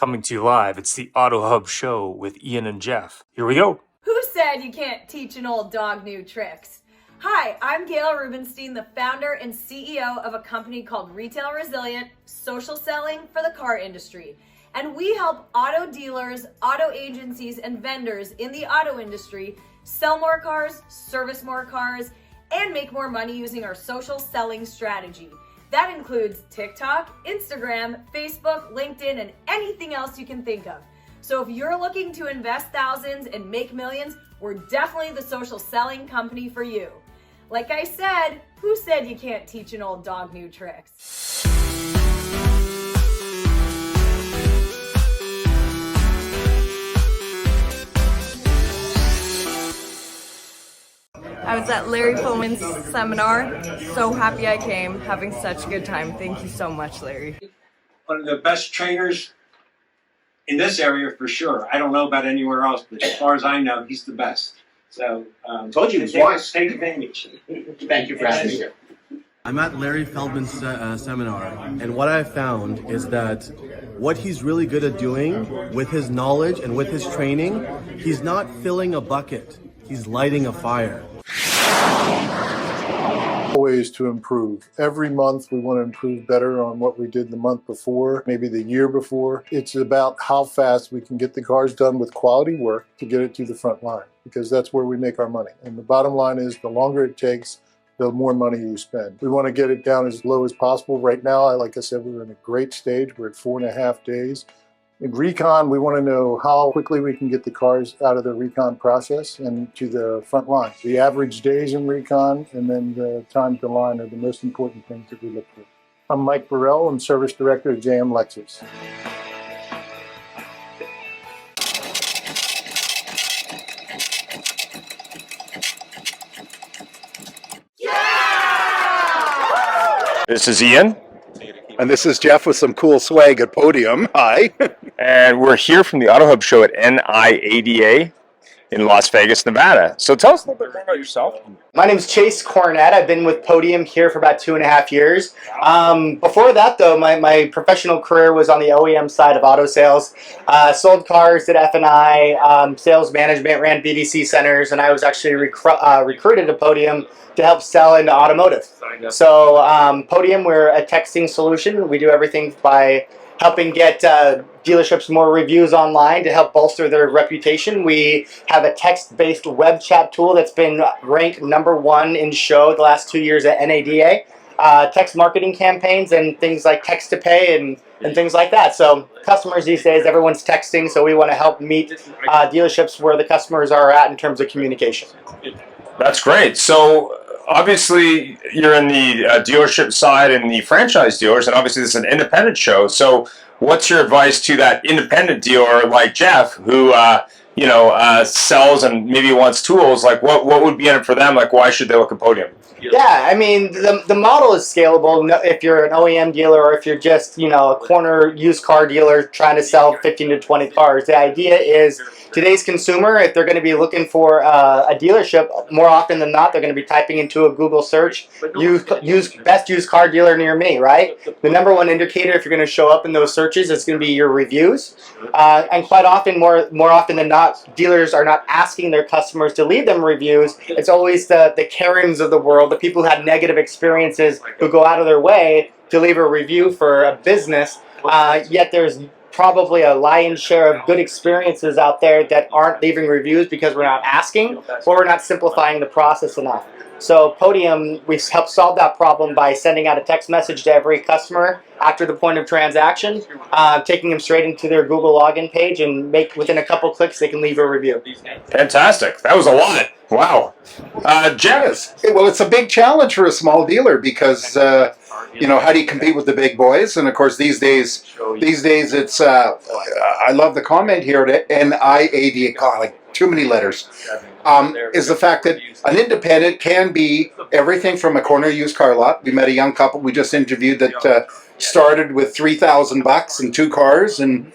Coming to you live, it's the Auto Hub Show with Ian and Jeff. Here we go. Who said you can't teach an old dog new tricks? Hi, I'm Gail Rubenstein, the founder and CEO of a company called Retail Resilient, social selling for the car industry. And we help auto dealers, auto agencies, and vendors in the auto industry sell more cars, service more cars, and make more money using our social selling strategy. That includes TikTok, Instagram, Facebook, LinkedIn, and anything else you can think of. So if you're looking to invest thousands and make millions, we're definitely the social selling company for you. Like I said, who said you can't teach an old dog new tricks? I was at Larry Foman's seminar. So happy I came, having such a good time. Thank you so much, Larry. One of the best trainers in this area for sure. I don't know about anywhere else, but as far as I know, he's the best. So, told you he was wise. Take advantage. Thank you for having me here. I'm at Larry Feldman's seminar, and what I found is that what he's really good at doing with his knowledge and with his training, he's not filling a bucket, he's lighting a fire. Ways to improve. Every month we want to improve better on what we did the month before, maybe the year before. It's about how fast we can get the cars done with quality work to get it to the front line, because that's where we make our money. And the bottom line is the longer it takes, the more money you spend. We want to get it down as low as possible. Right now, like I said, we're in a great stage. We're at 4.5 days. In recon, we want to know how quickly we can get the cars out of the recon process and to the front line. The average days in recon and then the time to line are the most important things that we look for. I'm Mike Burrell. I'm Service Director at JM Lexus. This is Ian. And this is Jeff with some cool swag at Podium. Hi. And we're here from the Auto Hub Show at Niada in Las Vegas, Nevada. So tell us a little bit more about yourself. My name is Chase Cornett. I've been with Podium here for about 2.5 years. Before that, though, my professional career was on the OEM side of auto sales. Sold cars, did F&I, sales management, ran BDC centers, and I was actually recruited to Podium to help sell into automotive. So Podium, we're a texting solution. We do everything by helping get dealerships more reviews online to help bolster their reputation. We have a text-based web chat tool that's been ranked #1 in show the last 2 years at NADA. Text marketing campaigns and things like text to pay and things like that. So customers these days, everyone's texting, so we want to help meet dealerships where the customers are at in terms of communication. That's great. So obviously you're in the dealership side and the franchise dealers, and obviously this is an independent show. So what's your advice to that independent dealer like Jeff who sells and maybe wants tools? Like what would be in it for them? Like why should they look at Podium? Yeah, I mean, the model is scalable if you're an OEM dealer or if you're just, a corner used car dealer trying to sell 15 to 20 cars. The idea is today's consumer, if they're going to be looking for a dealership, more often than not, they're going to be typing into a Google search, best used car dealer near me, right? The #1 indicator, if you're going to show up in those searches, is going to be your reviews. And quite often, more often than not, dealers are not asking their customers to leave them reviews. It's always the Karens of the world, the people who had negative experiences who go out of their way to leave a review for a business, yet there's probably a lion's share of good experiences out there that aren't leaving reviews because we're not asking or we're not simplifying the process enough. So Podium, we help solve that problem by sending out a text message to every customer after the point of transaction, taking them straight into their Google login page, and within a couple clicks they can leave a review. Fantastic. That was a lot. Wow. Janice. Well, it's a big challenge for a small dealer because, how do you compete with the big boys? And of course, these days it's, I love the comment here at NIAD, like too many letters, is the fact that an independent can be everything from a corner used car lot. We met a young couple we just interviewed that started with $3,000 and 2 cars and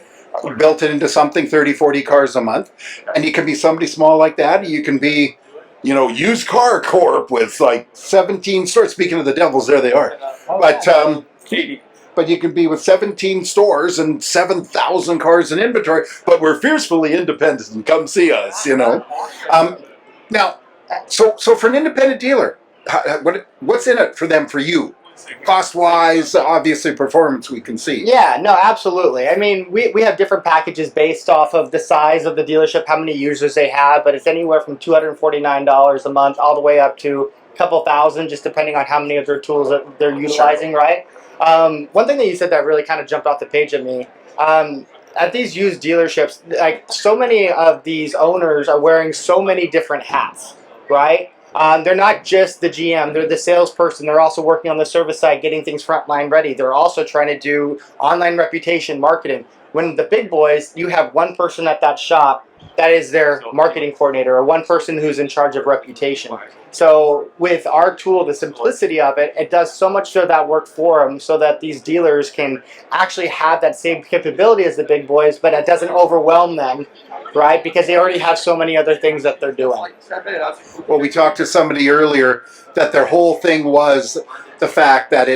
built it into something, 30, 40 cars a month. And you can be somebody small like that. You can be, used car corp with like 17 stores. Speaking of the devils, there they are. But but you can be with 17 stores and 7,000 cars in inventory, but we're fiercely independent and come see us, you know. Now, so for an independent dealer, what's in it for them, for you? Cost-wise, obviously performance we can see. Yeah, no, absolutely. I mean, we have different packages based off of the size of the dealership, how many users they have, but it's anywhere from $249 a month all the way up to a couple thousand, just depending on how many of their tools that they're utilizing, right? One thing that you said that really kind of jumped off the page at me, at these used dealerships, like so many of these owners are wearing so many different hats, right? They're not just the GM, they're the salesperson. They're also working on the service side, getting things frontline ready. They're also trying to do online reputation, marketing. When the big boys, you have one person at that shop that is their marketing coordinator, or one person who's in charge of reputation. So with our tool, the simplicity of it, it does so much of that work for them so that these dealers can actually have that same capability as the big boys, but it doesn't overwhelm them, right? Because they already have so many other things that they're doing. Well, we talked to somebody earlier that their whole thing was the fact that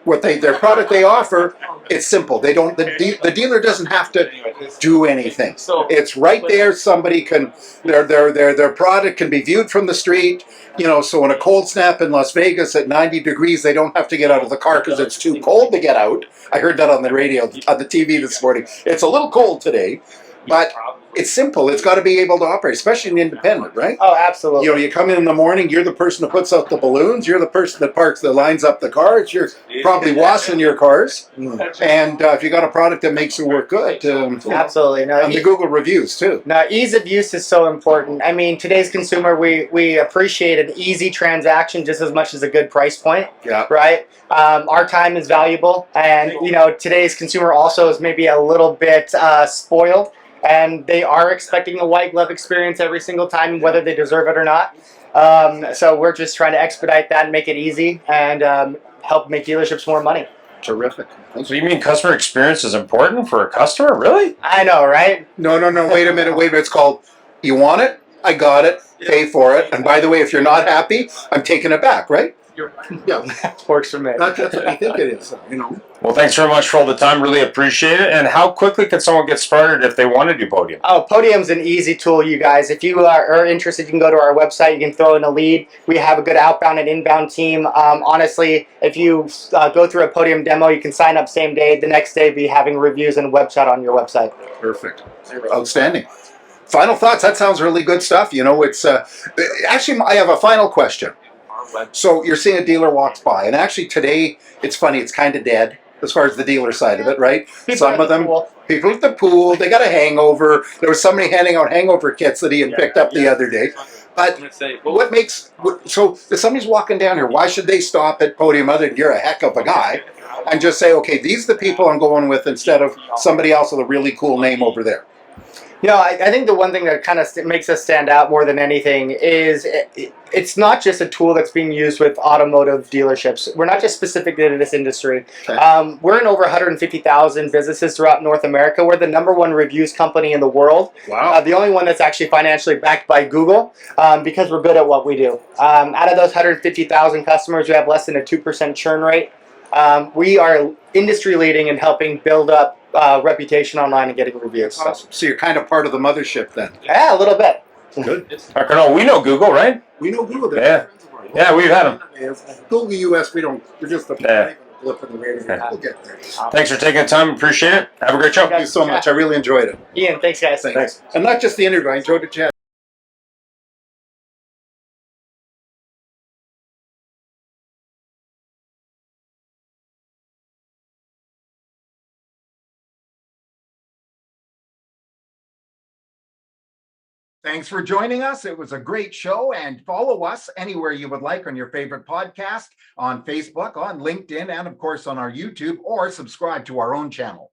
their product they offer, it's simple. They don't, the dealer doesn't have to do anything. It's right there. Somebody can, their product can be viewed from the street. You know, so in a cold snap in Las Vegas at 90 degrees, they don't have to get out of the car because it's too cold to get out. I heard that on the radio, on the TV this morning. It's a little cold today, but it's simple. It's got to be able to operate, especially in independent, right? Oh, absolutely. You know, you come in the morning, you're the person who puts out the balloons, you're the person that lines up the cars, you're probably washing your cars, and if you got a product that makes it work good, absolutely. No, and the Google reviews too. now, ease of use is so important. I mean, today's consumer, we appreciate an easy transaction just as much as a good price point, Yeah. right? Our time is valuable, and you know, today's consumer also is maybe a little bit spoiled. And they are expecting a white glove experience every single time, whether they deserve it or not. So we're just trying to expedite that and make it easy and help make dealerships more money. Terrific. So you mean customer experience is important for a customer? Really? I know, right? No, wait a minute. It's called, you want it, I got it, pay for it, and by the way, if you're not happy, I'm taking it back, right? Yeah. Works for me. That's what I think it is, you know. Well, thanks very much for all the time. Really appreciate it. And how quickly can someone get started if they want to do Podium? Oh, Podium's an easy tool, you guys. If you are interested, you can go to our website. You can throw in a lead. We have a good outbound and inbound team. Honestly, if you go through a Podium demo, you can sign up same day. The next day, be having reviews and a web chat on your website. Perfect. Outstanding. Final thoughts. That sounds really good stuff. You know, it's actually, I have a final question. So you're seeing a dealer walks by, and actually today, it's funny, it's kind of dead as far as the dealer side of it, right? Some of them, people at the pool, they got a hangover. There was somebody handing out hangover kits that he had picked up the other day. But so if somebody's walking down here, why should they stop at Podium other than you're a heck of a guy, and just say, okay, these are the people I'm going with instead of somebody else with a really cool name over there? You know, I think the one thing that kind of makes us stand out more than anything is it's not just a tool that's being used with automotive dealerships. We're not just specific to this industry. Okay. We're in over 150,000 businesses throughout North America. We're the #1 reviews company in the world. Wow. The only one that's actually financially backed by Google because we're good at what we do. Out of those 150,000 customers, we have less than a 2% churn rate. We are industry leading in helping build up reputation online and getting reviews. Awesome. So you're kind of part of the mothership then. Yeah, a little bit. Good. We know Google, right? We know Google. Yeah. Yeah, we've had them. Google US, we don't. We're just a blip in the radar. We'll get there. Thanks for taking the time. Appreciate it. Have a great show. Thank you so much. I really enjoyed it. Ian, thanks guys. Thanks. And not just the interview. I enjoyed the chat. Thanks for joining us. It was a great show, and follow us anywhere you would like on your favorite podcast, on Facebook, on LinkedIn, and of course on our YouTube, or subscribe to our own channel.